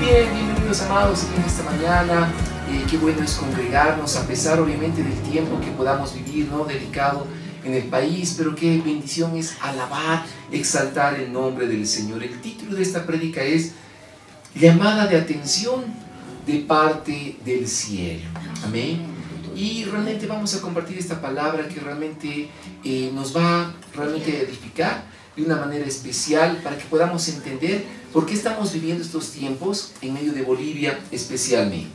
bien, bienvenidos amados en esta mañana. Qué bueno es congregarnos a pesar obviamente del tiempo que podamos vivir, ¿no? Delicado en el país, pero qué bendición es alabar, exaltar el nombre del Señor. El título de esta prédica es Llamada de atención de parte del cielo. Amén. Y realmente vamos a compartir esta palabra que realmente nos va realmente a edificar de una manera especial para que podamos entender por qué estamos viviendo estos tiempos en medio de Bolivia especialmente.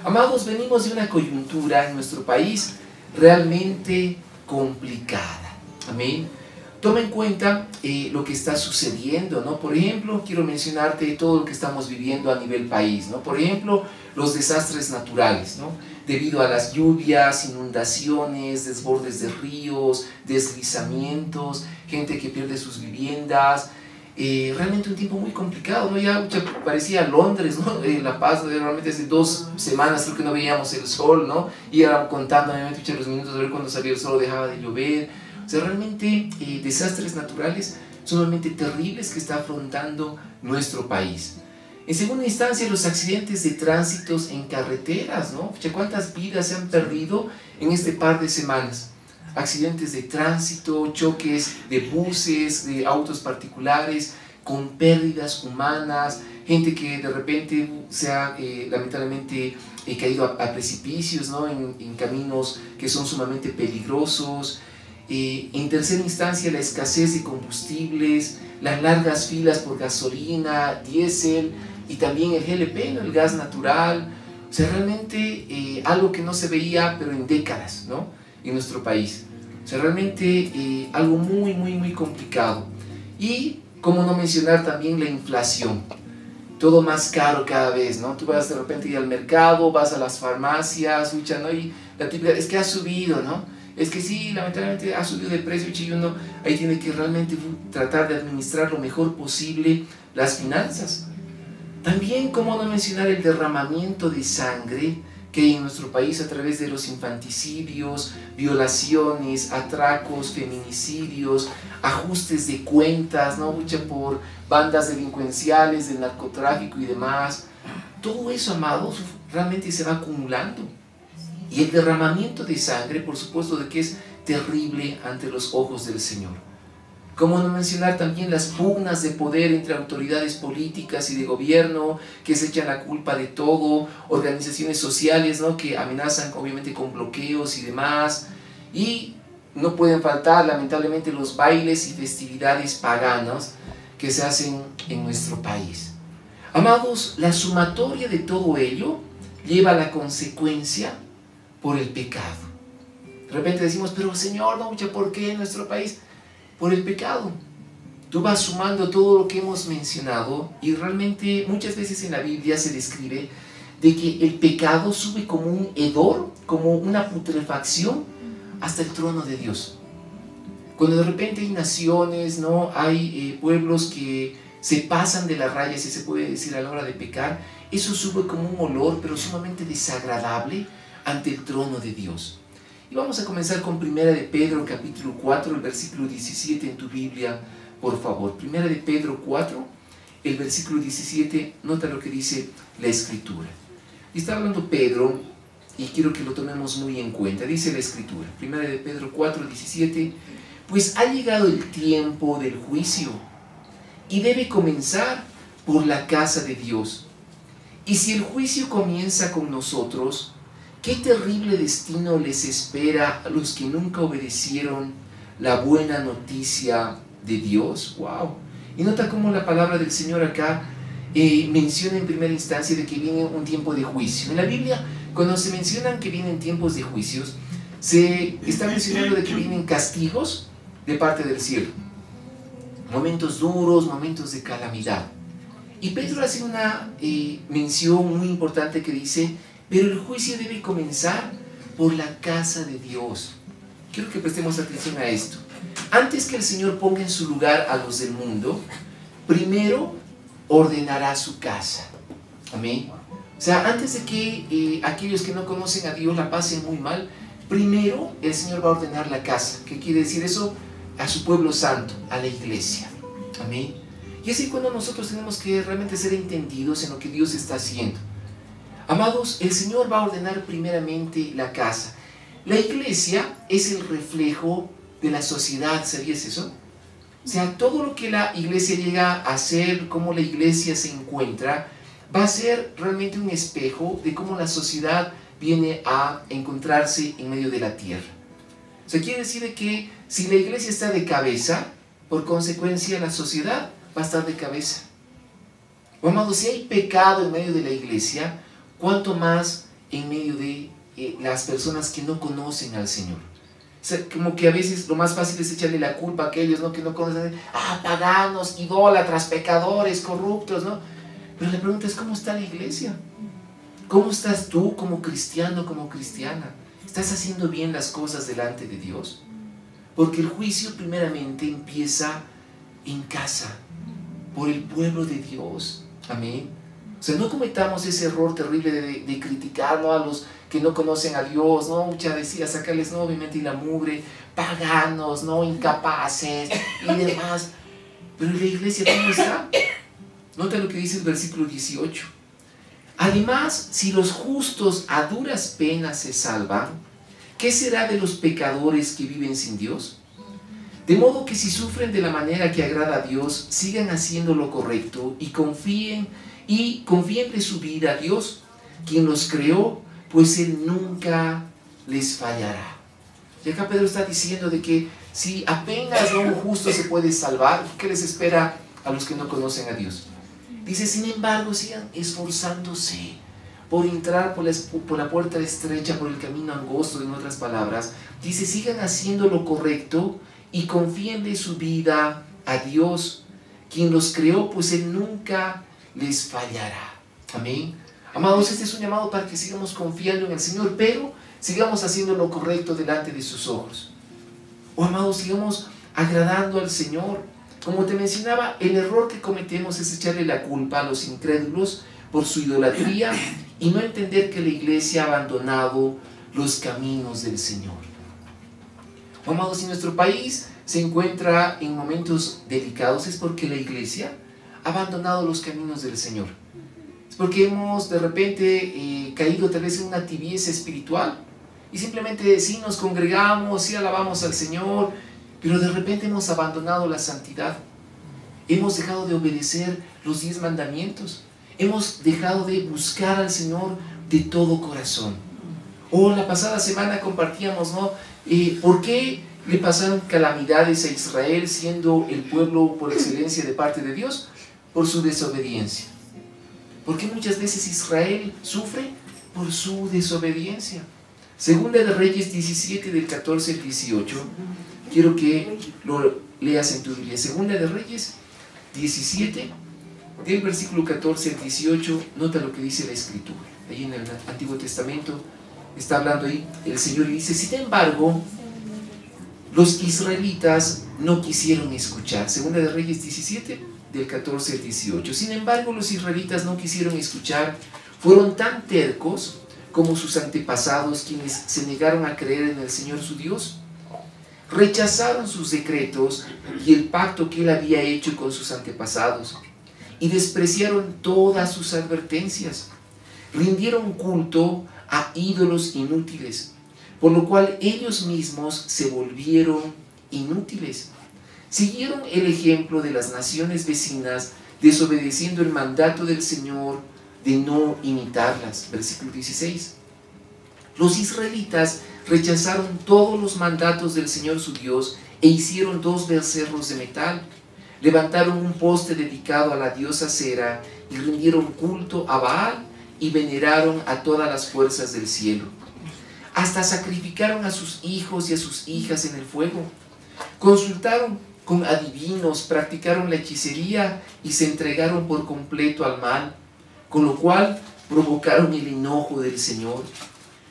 Amados, venimos de una coyuntura en nuestro país realmente complicada. Amén. Toma en cuenta lo que está sucediendo, ¿no? Por ejemplo, quiero mencionarte todo lo que estamos viviendo a nivel país, ¿no? Por ejemplo, los desastres naturales, ¿no? Debido a las lluvias, inundaciones, desbordes de ríos, deslizamientos, gente que pierde sus viviendas. Realmente un tiempo muy complicado, ¿no? Ya parecía Londres, ¿no? La Paz, realmente hace 2 semanas creo que no veíamos el sol, ¿no? Y ahora contando obviamente los minutos de ver cuando salía el sol dejaba de llover. O sea, realmente desastres naturales sumamente terribles que está afrontando nuestro país. En segunda instancia, los accidentes de tránsitos en carreteras, ¿no? ¿Cuántas vidas se han perdido en este par de semanas? Accidentes de tránsito, choques de buses, de autos particulares, con pérdidas humanas, gente que de repente se ha lamentablemente caído a precipicios, ¿no? en caminos que son sumamente peligrosos. En tercera instancia, la escasez de combustibles, las largas filas por gasolina, diésel y también el GLP, ¿no? El gas natural. O sea, realmente algo que no se veía pero en décadas, ¿no? En nuestro país. O sea, realmente algo muy complicado. Y cómo no mencionar también la inflación. Todo más caro cada vez, ¿no? Tú vas de repente ir al mercado, vas a las farmacias, ¿no? Y la típica es que ha subido, ¿no? Es que sí, lamentablemente ha subido de precio y uno ahí tiene que realmente tratar de administrar lo mejor posible las finanzas. También, cómo no mencionar el derramamiento de sangre que hay en nuestro país a través de los infanticidios, violaciones, atracos, feminicidios, ajustes de cuentas, ¿no? Lucha por bandas delincuenciales, del narcotráfico y demás. Todo eso, amados, realmente se va acumulando. Y el derramamiento de sangre, por supuesto, de que es terrible ante los ojos del Señor. Cómo no mencionar también las pugnas de poder entre autoridades políticas y de gobierno que se echan la culpa de todo, organizaciones sociales, ¿no? Que amenazan obviamente con bloqueos y demás. Y no pueden faltar lamentablemente los bailes y festividades paganas que se hacen en nuestro país. Amados, la sumatoria de todo ello lleva a la consecuencia por el pecado. De repente decimos, pero Señor, no, ¿por qué en nuestro país? Por el pecado. Tú vas sumando todo lo que hemos mencionado y realmente muchas veces en la Biblia se describe de que el pecado sube como un hedor, como una putrefacción hasta el trono de Dios. Cuando de repente hay naciones, ¿no? Hay pueblos que se pasan de las rayas, si se puede decir, a la hora de pecar, eso sube como un olor, pero sumamente desagradable ante el trono de Dios. Y vamos a comenzar con Primera de Pedro capítulo 4, el versículo 17 en tu Biblia, por favor. Primera de Pedro 4, el versículo 17, nota lo que dice la Escritura. Y está hablando Pedro, y quiero que lo tomemos muy en cuenta. Dice la Escritura, Primera de Pedro 4, 17, pues ha llegado el tiempo del juicio, y debe comenzar por la casa de Dios. Y si el juicio comienza con nosotros, qué terrible destino les espera a los que nunca obedecieron la buena noticia de Dios. ¡Wow! Y nota cómo la palabra del Señor acá menciona en primera instancia de que viene un tiempo de juicio. En la Biblia, cuando se mencionan que vienen tiempos de juicios, se está mencionando de que vienen castigos de parte del cielo. Momentos duros, momentos de calamidad. Y Pedro hace una mención muy importante que dice, pero el juicio debe comenzar por la casa de Dios. Quiero que prestemos atención a esto. Antes que el Señor ponga en su lugar a los del mundo, primero ordenará su casa. Amén. O sea, antes de que aquellos que no conocen a Dios la pasen muy mal, primero el Señor va a ordenar la casa. ¿Qué quiere decir eso? A su pueblo santo, a la iglesia. Amén. Y así cuando nosotros tenemos que realmente ser entendidos en lo que Dios está haciendo. Amados, el Señor va a ordenar primeramente la casa. La iglesia es el reflejo de la sociedad, ¿sabías eso? O sea, todo lo que la iglesia llega a hacer, cómo la iglesia se encuentra, va a ser realmente un espejo de cómo la sociedad viene a encontrarse en medio de la tierra. O sea, quiere decir que si la iglesia está de cabeza, por consecuencia la sociedad va a estar de cabeza. O amado, si hay pecado en medio de la iglesia, ¿cuánto más en medio de las personas que no conocen al Señor? O sea, como que a veces lo más fácil es echarle la culpa a aquellos, ¿no?, que no conocen, paganos, idólatras, pecadores, corruptos, ¿no? Pero la pregunta es, ¿cómo está la iglesia? ¿Cómo estás tú como cristiano, como cristiana? ¿Estás haciendo bien las cosas delante de Dios? Porque el juicio primeramente empieza en casa, por el pueblo de Dios. Amén. O sea, no cometamos ese error terrible de criticar, ¿no?, a los que no conocen a Dios, ¿no? Muchas decía, sacarles, ¿no?, obviamente, y la mugre, paganos, ¿no?, incapaces y demás. Pero la iglesia, ¿cómo está? Nota lo que dice el versículo 18. Además, si los justos a duras penas se salvan, ¿qué será de los pecadores que viven sin Dios? De modo que si sufren de la manera que agrada a Dios, sigan haciendo lo correcto y confíen de su vida a Dios, quien los creó, pues Él nunca les fallará. Y acá Pedro está diciendo de que si apenas un justo se puede salvar, ¿qué les espera a los que no conocen a Dios? Dice, sin embargo, sigan esforzándose por entrar por la puerta estrecha, por el camino angosto, en otras palabras. Dice, sigan haciendo lo correcto y confíen de su vida a Dios, quien los creó, pues Él nunca les fallará. Amén. Amados, este es un llamado para que sigamos confiando en el Señor, pero sigamos haciendo lo correcto delante de sus ojos. Amados, sigamos agradando al Señor. Como te mencionaba, el error que cometemos es echarle la culpa a los incrédulos por su idolatría y no entender que la iglesia ha abandonado los caminos del Señor. Amados, si nuestro país se encuentra en momentos delicados, es porque la iglesia ha abandonado los caminos del Señor. Es porque hemos de repente caído tal vez en una tibieza espiritual y simplemente sí nos congregamos, sí alabamos al Señor, pero de repente hemos abandonado la santidad. Hemos dejado de obedecer los 10 mandamientos. Hemos dejado de buscar al Señor de todo corazón. La pasada semana compartíamos, ¿no?, ¿por qué le pasaron calamidades a Israel siendo el pueblo por excelencia de parte de Dios? Por su desobediencia. ¿Por qué muchas veces Israel sufre? Por su desobediencia. Segunda de Reyes 17, del 14 al 18. Quiero que lo leas en tu Biblia. Segunda de Reyes 17, del versículo 14 al 18. Nota lo que dice la Escritura. Ahí en el Antiguo Testamento está hablando ahí el Señor y dice, sin embargo, los israelitas no quisieron escuchar. Segunda de Reyes 17, del 14 al 18. Sin embargo, los israelitas no quisieron escuchar, fueron tan tercos como sus antepasados, quienes se negaron a creer en el Señor su Dios. Rechazaron sus decretos y el pacto que Él había hecho con sus antepasados, y despreciaron todas sus advertencias. Rindieron culto a ídolos inútiles, por lo cual ellos mismos se volvieron inútiles. Siguieron el ejemplo de las naciones vecinas, desobedeciendo el mandato del Señor de no imitarlas. Versículo 16. Los israelitas rechazaron todos los mandatos del Señor su Dios e hicieron 2 becerros de metal. Levantaron un poste dedicado a la diosa Cera y rindieron culto a Baal y veneraron a todas las fuerzas del cielo. Hasta sacrificaron a sus hijos y a sus hijas en el fuego. Consultaron con adivinos, practicaron la hechicería y se entregaron por completo al mal, con lo cual provocaron el enojo del Señor.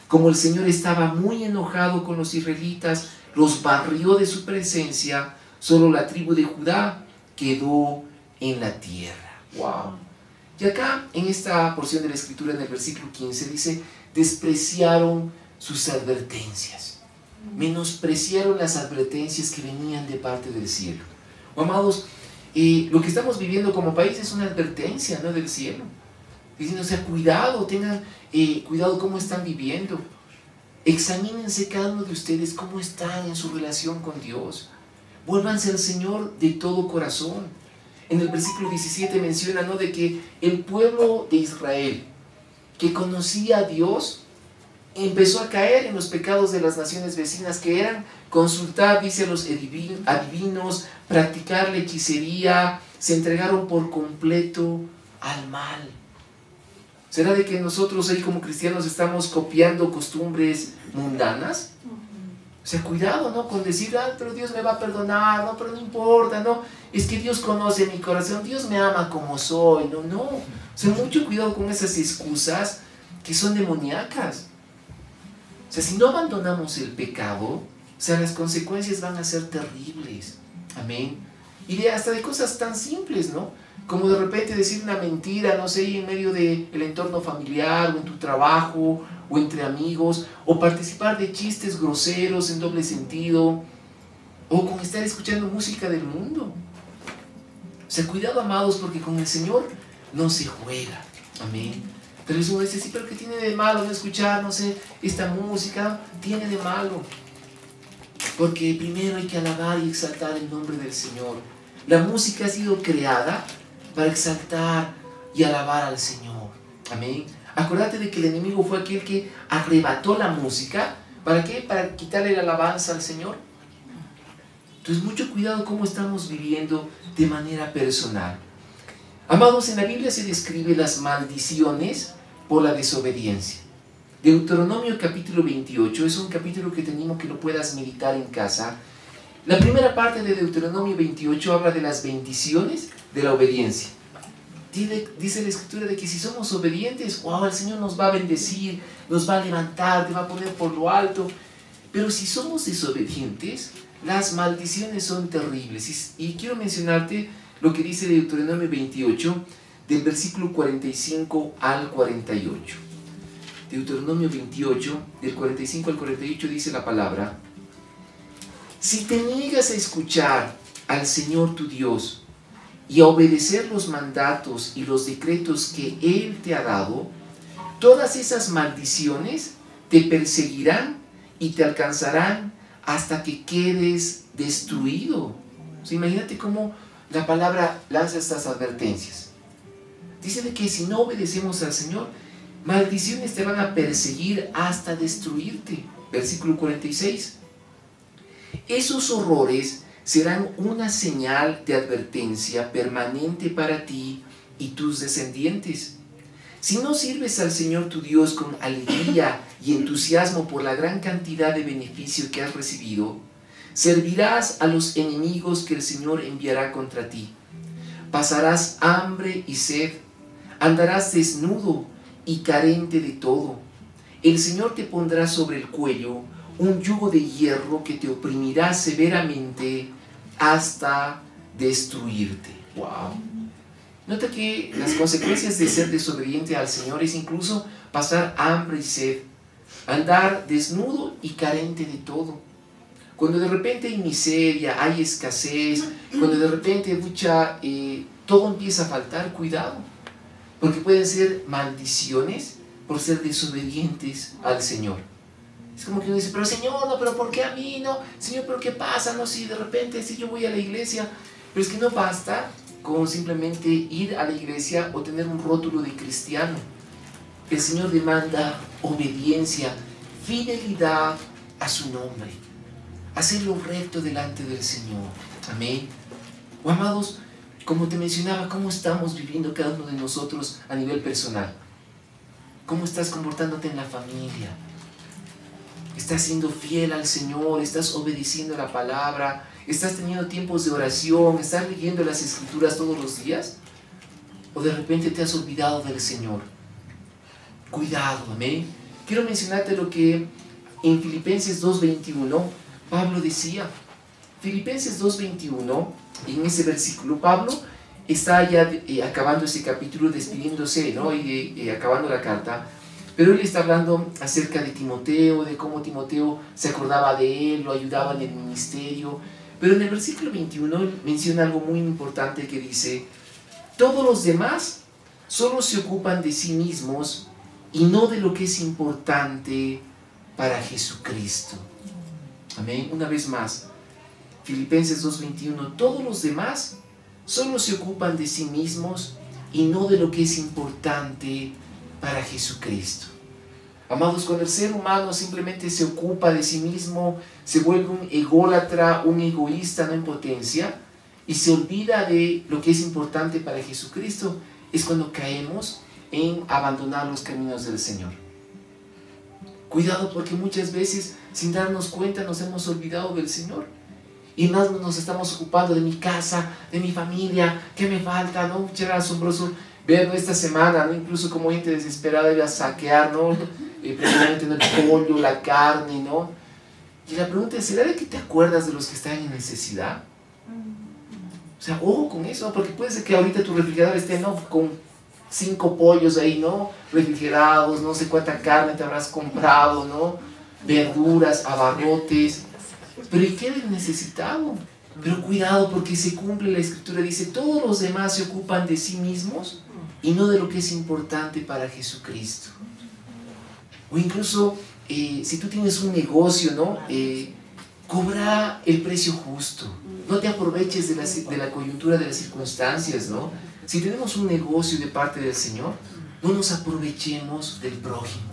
Como el Señor estaba muy enojado con los israelitas, los barrió de su presencia, solo la tribu de Judá quedó en la tierra. ¡Wow! Y acá, en esta porción de la Escritura, en el versículo 15, dice, despreciaron sus advertencias. Menospreciaron las advertencias que venían de parte del cielo. Amados, lo que estamos viviendo como país es una advertencia, ¿no?, del cielo. Diciendo, o sea, cuidado, tengan cuidado cómo están viviendo. Examínense cada uno de ustedes cómo están en su relación con Dios. Vuélvanse al Señor de todo corazón. En el versículo 17 menciona, ¿no?, de que el pueblo de Israel, que conocía a Dios, empezó a caer en los pecados de las naciones vecinas, que eran consultar, dice, a los adivinos, practicar la hechicería, se entregaron por completo al mal. ¿Será de que nosotros ahí como cristianos estamos copiando costumbres mundanas? O sea, cuidado, ¿no?, con decir, pero Dios me va a perdonar, no, pero no importa, no, es que Dios conoce mi corazón, Dios me ama como soy, no. O sea, mucho cuidado con esas excusas que son demoníacas. O sea, si no abandonamos el pecado, o sea, las consecuencias van a ser terribles. Amén. Y hasta de cosas tan simples, ¿no? Como de repente decir una mentira, no sé, en medio del entorno familiar, o en tu trabajo, o entre amigos, o participar de chistes groseros en doble sentido, o con estar escuchando música del mundo. O sea, cuidado, amados, porque con el Señor no se juega. Amén. Tal vez uno dice, sí, pero ¿qué tiene de malo no escuchar, no sé, esta música? Tiene de malo. Porque primero hay que alabar y exaltar el nombre del Señor. La música ha sido creada para exaltar y alabar al Señor. Amén. Acuérdate de que el enemigo fue aquel que arrebató la música. ¿Para qué? Para quitarle la alabanza al Señor. Entonces, mucho cuidado cómo estamos viviendo de manera personal. Amados, en la Biblia se describe las maldiciones por la desobediencia. Deuteronomio capítulo 28 es un capítulo que tenemos que lo puedas meditar en casa. La primera parte de Deuteronomio 28 habla de las bendiciones de la obediencia. Dice la Escritura de que si somos obedientes, wow, el Señor nos va a bendecir, nos va a levantar, te va a poner por lo alto. Pero si somos desobedientes, las maldiciones son terribles. Y quiero mencionarte lo que dice Deuteronomio 28, del versículo 45 al 48. Deuteronomio 28, del 45 al 48 dice la palabra: si te niegas a escuchar al Señor tu Dios y a obedecer los mandatos y los decretos que Él te ha dado, todas esas maldiciones te perseguirán y te alcanzarán hasta que quedes destruido. O sea, imagínate cómo la palabra lanza estas advertencias. Dice de que si no obedecemos al Señor, maldiciones te van a perseguir hasta destruirte. Versículo 46. Esos horrores serán una señal de advertencia permanente para ti y tus descendientes. Si no sirves al Señor tu Dios con alegría y entusiasmo por la gran cantidad de beneficio que has recibido, servirás a los enemigos que el Señor enviará contra ti. Pasarás hambre y sed, andarás desnudo y carente de todo. El Señor te pondrá sobre el cuello un yugo de hierro que te oprimirá severamente hasta destruirte. ¡Wow! Nota que las consecuencias de ser desobediente al Señor es incluso pasar hambre y sed, andar desnudo y carente de todo. Cuando de repente hay miseria, hay escasez, cuando de repente todo empieza a faltar, cuidado, porque pueden ser maldiciones por ser desobedientes al Señor. Es como que uno dice, pero Señor, no, pero ¿por qué a mí? No, Señor, pero ¿qué pasa? No, si de repente, si yo voy a la iglesia, pero es que no basta con simplemente ir a la iglesia o tener un rótulo de cristiano. El Señor demanda obediencia, fidelidad a su nombre, hacer lo recto delante del Señor. Amén. O amados, como te mencionaba, ¿cómo estamos viviendo cada uno de nosotros a nivel personal? ¿Cómo estás comportándote en la familia? ¿Estás siendo fiel al Señor? ¿Estás obedeciendo la palabra? ¿Estás teniendo tiempos de oración? ¿Estás leyendo las Escrituras todos los días? ¿O de repente te has olvidado del Señor? Cuidado, amén. Quiero mencionarte lo que en Filipenses 2:21 Pablo decía. Filipenses 2:21, en ese versículo, Pablo está ya acabando ese capítulo, despidiéndose, ¿no? y acabando la carta. Pero él está hablando acerca de Timoteo, de cómo Timoteo se acordaba de él, lo ayudaba en el ministerio. Pero en el versículo 21 menciona algo muy importante que dice: todos los demás solo se ocupan de sí mismos y no de lo que es importante para Jesucristo. Amén. Una vez más, Filipenses 2:21, todos los demás solo se ocupan de sí mismos y no de lo que es importante para Jesucristo. Amados, cuando el ser humano simplemente se ocupa de sí mismo, se vuelve un ególatra, un egoísta, no en potencia, y se olvida de lo que es importante para Jesucristo, es cuando caemos en abandonar los caminos del Señor. Cuidado, porque muchas veces, sin darnos cuenta, nos hemos olvidado del Señor. Y más nos estamos ocupando de mi casa, de mi familia, ¿qué me falta? ¿No? Era asombroso ver esta semana, ¿no? Incluso como gente desesperada iba a saquear, ¿no? Precisamente el pollo, la carne, ¿no? Y la pregunta es, ¿será de que te acuerdas de los que están en necesidad? O sea, ojo con eso, porque puede ser que ahorita tu refrigerador esté, ¿no?, con 5 pollos ahí, ¿no?, refrigerados, no sé cuánta carne te habrás comprado, ¿no?, verduras, abarrotes, pero ¿y qué del necesitado? Pero cuidado, porque se cumple la Escritura, dice, todos los demás se ocupan de sí mismos y no de lo que es importante para Jesucristo. O incluso, si tú tienes un negocio, ¿no?, cobra el precio justo. No te aproveches de la coyuntura, de las circunstancias, ¿no? Si tenemos un negocio de parte del Señor, no nos aprovechemos del prójimo.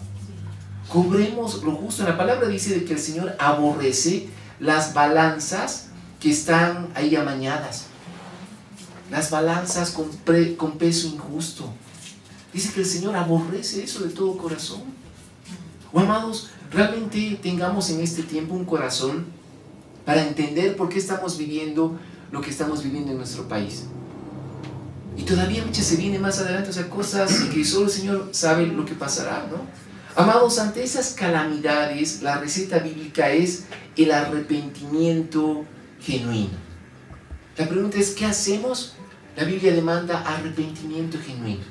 Cobremos lo justo. La palabra dice de que el Señor aborrece las balanzas que están ahí amañadas. Las balanzas con peso injusto. Dice que el Señor aborrece eso de todo corazón. O amados, realmente tengamos en este tiempo un corazón para entender por qué estamos viviendo lo que estamos viviendo en nuestro país. Y todavía muchas se viene más adelante, o sea, cosas que solo el Señor sabe lo que pasará, ¿no? Amados, ante esas calamidades, la receta bíblica es el arrepentimiento genuino. La pregunta es, ¿qué hacemos? La Biblia demanda arrepentimiento genuino.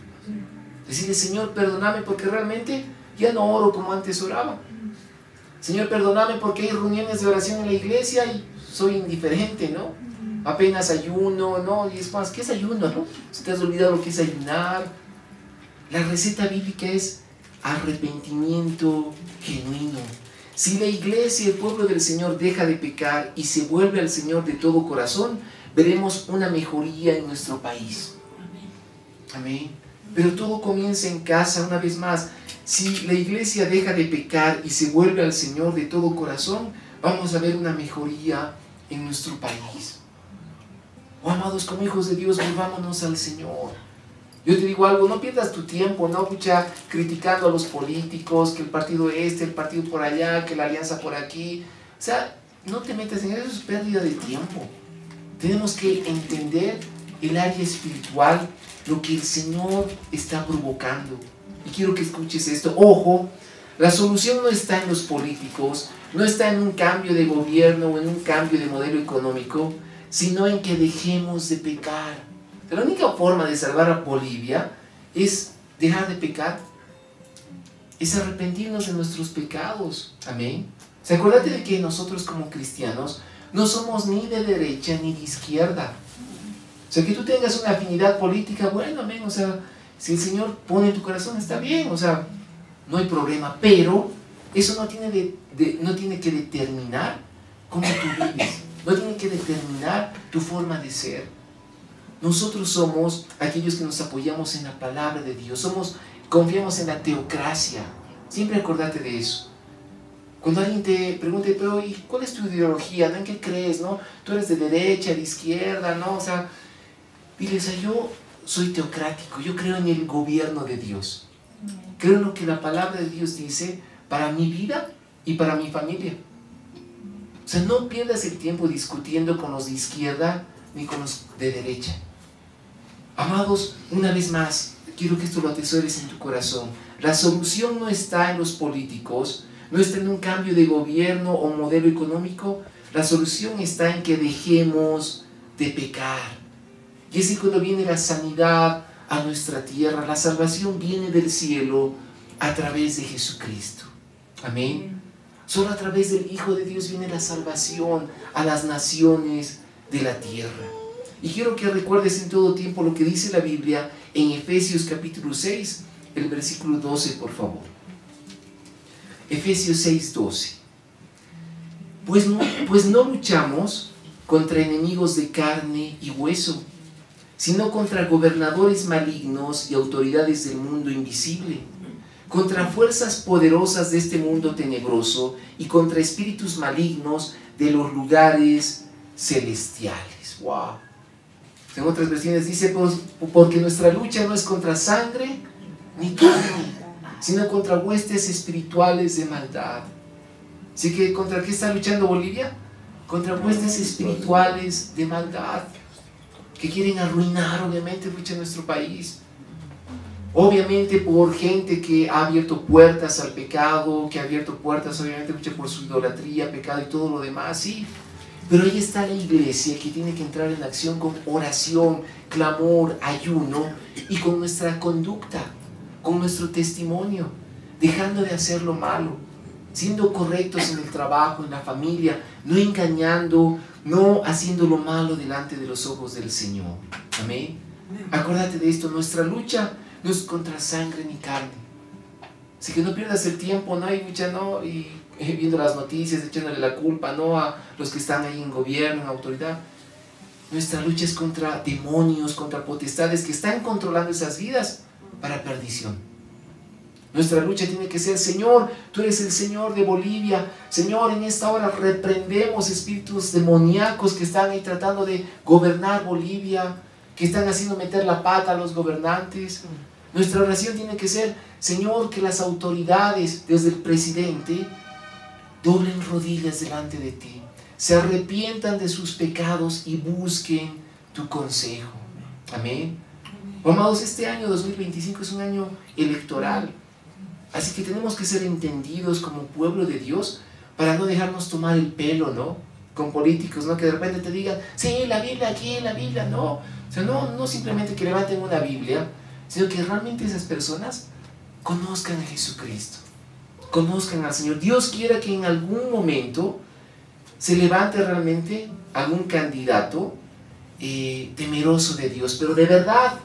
Decirle, Señor, perdóname porque realmente ya no oro como antes oraba. Señor, perdóname porque hay reuniones de oración en la iglesia y soy indiferente, ¿no? Apenas ayuno, ¿no? Y es más, ¿qué es ayuno, no? Si te has olvidado lo que es ayunar. La receta bíblica es arrepentimiento genuino. Si la iglesia, el pueblo del Señor, deja de pecar y se vuelve al Señor de todo corazón, veremos una mejoría en nuestro país. Amén. Pero todo comienza en casa, una vez más. Si la iglesia deja de pecar y se vuelve al Señor de todo corazón, vamos a ver una mejoría en nuestro país. Oh, amados, como hijos de Dios, volvámonos al Señor. Yo te digo algo, no pierdas tu tiempo, no mucha criticando a los políticos, que el partido este, el partido por allá, que la alianza por aquí. O sea, no te metas en eso, es pérdida de tiempo. Tenemos que entender el área espiritual, lo que el Señor está provocando. Y quiero que escuches esto. Ojo, la solución no está en los políticos, no está en un cambio de gobierno o en un cambio de modelo económico, sino en que dejemos de pecar. La única forma de salvar a Bolivia es dejar de pecar, es arrepentirnos de nuestros pecados. Amén. O sea, acuérdate de que nosotros como cristianos no somos ni de derecha ni de izquierda. O sea, que tú tengas una afinidad política, bueno, amén, o sea, si el Señor pone en tu corazón, está bien, o sea, no hay problema, pero eso no tiene que determinar cómo tú vives, no tiene que determinar tu forma de ser. Nosotros somos aquellos que nos apoyamos en la palabra de Dios, confiamos en la teocracia, siempre acordate de eso. Cuando alguien te pregunte, pero ¿y cuál es tu ideología? ¿No? ¿En qué crees? ¿No? ¿Tú eres de derecha, de izquierda? ¿No? O sea, diles, yo soy teocrático, yo creo en el gobierno de Dios. Creo en lo que la palabra de Dios dice para mi vida y para mi familia. O sea, no pierdas el tiempo discutiendo con los de izquierda ni con los de derecha. Amados, una vez más, quiero que esto lo atesores en tu corazón. La solución no está en los políticos, no está en un cambio de gobierno o modelo económico. La solución está en que dejemos de pecar. Y es cuando viene la sanidad a nuestra tierra, la salvación viene del cielo a través de Jesucristo. Amén. Solo a través del Hijo de Dios viene la salvación a las naciones de la tierra. Y quiero que recuerdes en todo tiempo lo que dice la Biblia en Efesios capítulo 6, el versículo 12, por favor. Efesios 6, 12. Pues no luchamos contra enemigos de carne y hueso, sino contra gobernadores malignos y autoridades del mundo invisible, contra fuerzas poderosas de este mundo tenebroso y contra espíritus malignos de los lugares celestiales. ¡Wow! En otras versiones dice, porque nuestra lucha no es contra sangre ni carne, sino contra huestes espirituales de maldad. Así que, ¿contra qué está luchando Bolivia? Contra huestes espirituales de maldad, que quieren arruinar, obviamente, nuestro país. Obviamente por gente que ha abierto puertas al pecado, que ha abierto puertas, obviamente, por su idolatría, pecado y todo lo demás, sí. Pero ahí está la iglesia que tiene que entrar en acción con oración, clamor, ayuno y con nuestra conducta, con nuestro testimonio, dejando de hacer lo malo, siendo correctos en el trabajo, en la familia, no engañando, no haciendo lo malo delante de los ojos del Señor. Amén. Acuérdate de esto, nuestra lucha no es contra sangre ni carne. Así que no pierdas el tiempo, ¿no? Y mucha, ¿no? Y viendo las noticias, echándole la culpa, ¿no? A los que están ahí en gobierno, en autoridad. Nuestra lucha es contra demonios, contra potestades que están controlando esas vidas para perdición. Nuestra lucha tiene que ser, Señor, tú eres el Señor de Bolivia. Señor, en esta hora reprendemos espíritus demoníacos que están ahí tratando de gobernar Bolivia, que están haciendo meter la pata a los gobernantes. Nuestra oración tiene que ser, Señor, que las autoridades, desde el presidente, doblen rodillas delante de ti, se arrepientan de sus pecados y busquen tu consejo. Amén. Amados, este año 2025 es un año electoral, así que tenemos que ser entendidos como pueblo de Dios para no dejarnos tomar el pelo, ¿no? Con políticos, ¿no? Que de repente te digan, sí, la Biblia aquí, la Biblia, no. O sea, no simplemente que levanten una Biblia, sino que realmente esas personas conozcan a Jesucristo, conozcan al Señor. Dios quiera que en algún momento se levante realmente algún candidato temeroso de Dios, pero de verdad,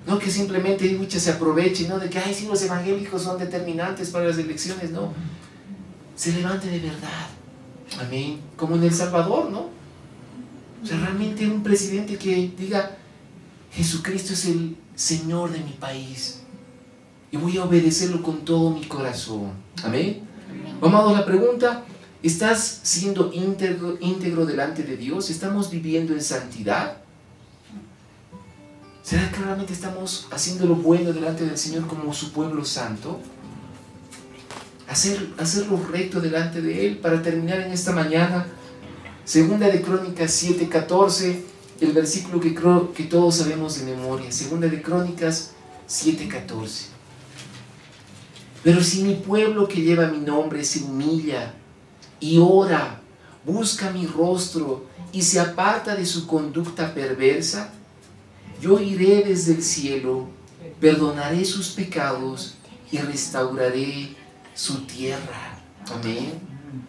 no que simplemente muchos se aprovechen, ¿no? De que, ay, sí, los evangélicos son determinantes para las elecciones, no. Se levante de verdad, amén, como en El Salvador, ¿no? O sea, realmente un presidente que diga, Jesucristo es el Señor de mi país y voy a obedecerlo con todo mi corazón. Amén. Amados, la pregunta, ¿estás siendo íntegro delante de Dios? ¿Estamos viviendo en santidad? ¿Será que realmente estamos haciendo lo bueno delante del Señor como su pueblo santo? Hacer lo recto delante de Él. Para terminar en esta mañana, Segunda de Crónicas 7:14, el versículo que creo que todos sabemos de memoria. Segunda de Crónicas 7:14. Pero si mi pueblo que lleva mi nombre se humilla y ora, busca mi rostro y se aparta de su conducta perversa, yo iré desde el cielo, perdonaré sus pecados y restauraré su tierra. Amén.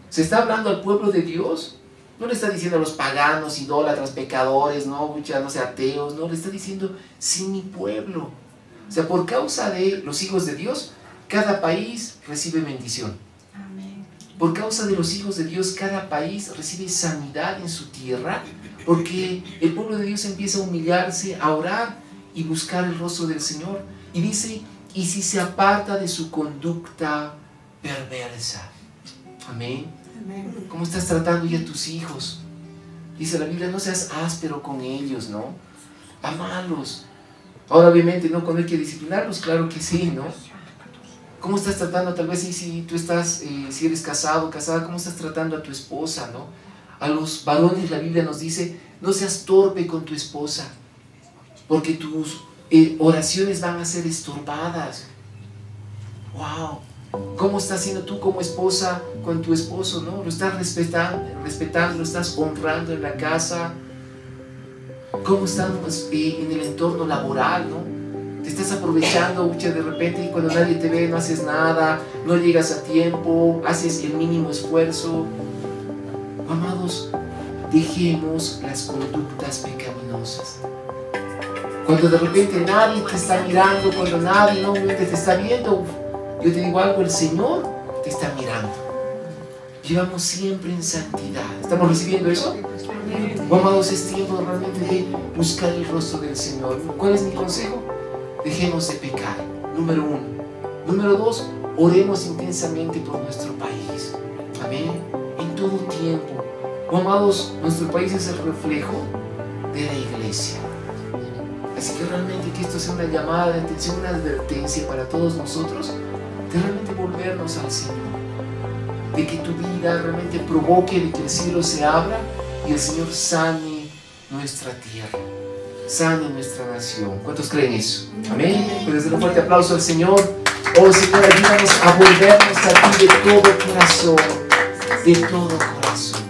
¿Se está hablando al pueblo de Dios? No le está diciendo a los paganos, idólatras, pecadores, no sé, ateos, no, le está diciendo, sí, mi pueblo. O sea, por causa de los hijos de Dios, cada país recibe bendición. Amén. Por causa de los hijos de Dios, cada país recibe sanidad en su tierra, porque el pueblo de Dios empieza a humillarse, a orar y buscar el rostro del Señor. Y dice, y si se aparta de su conducta perversa. Amén. Amén. ¿Cómo estás tratando ya a tus hijos? Dice la Biblia, no seas áspero con ellos, ¿no? Amalos. Ahora, obviamente, ¿no? Cuando hay que disciplinarlos, claro que sí, ¿no? ¿Cómo estás tratando, tal vez si tú estás, si eres casado, casada, cómo estás tratando a tu esposa, ¿no? A los varones la Biblia nos dice, no seas torpe con tu esposa, porque tus oraciones van a ser estorbadas. ¡Wow! ¿Cómo estás siendo tú como esposa con tu esposo, no? ¿Lo estás respetando, lo estás honrando en la casa? ¿Cómo estamos en el entorno laboral, no? ¿Te estás aprovechando mucho de repente y cuando nadie te ve no haces nada, no llegas a tiempo, haces el mínimo esfuerzo. Amados, dejemos las conductas pecaminosas. Cuando de repente nadie te está mirando, cuando nadie no te está viendo, yo te digo algo, el Señor te está mirando. Llevamos siempre en santidad. ¿Estamos recibiendo eso? Amados, es tiempo realmente de buscar el rostro del Señor. ¿Cuál es mi consejo? Dejemos de pecar, número 1. Número 2, oremos intensamente por nuestro país. Amén. En todo tiempo. Amados, nuestro país es el reflejo de la iglesia. Así que realmente que esto sea una llamada de atención, una advertencia para todos nosotros, de realmente volvernos al Señor. De que tu vida realmente provoque de que el cielo se abra y el Señor sane nuestra tierra, sane nuestra nación. ¿Cuántos creen eso? Amén. Pues desde un fuerte aplauso al Señor. Oh Señor, ayúdanos a volvernos a ti de todo corazón, de todo corazón.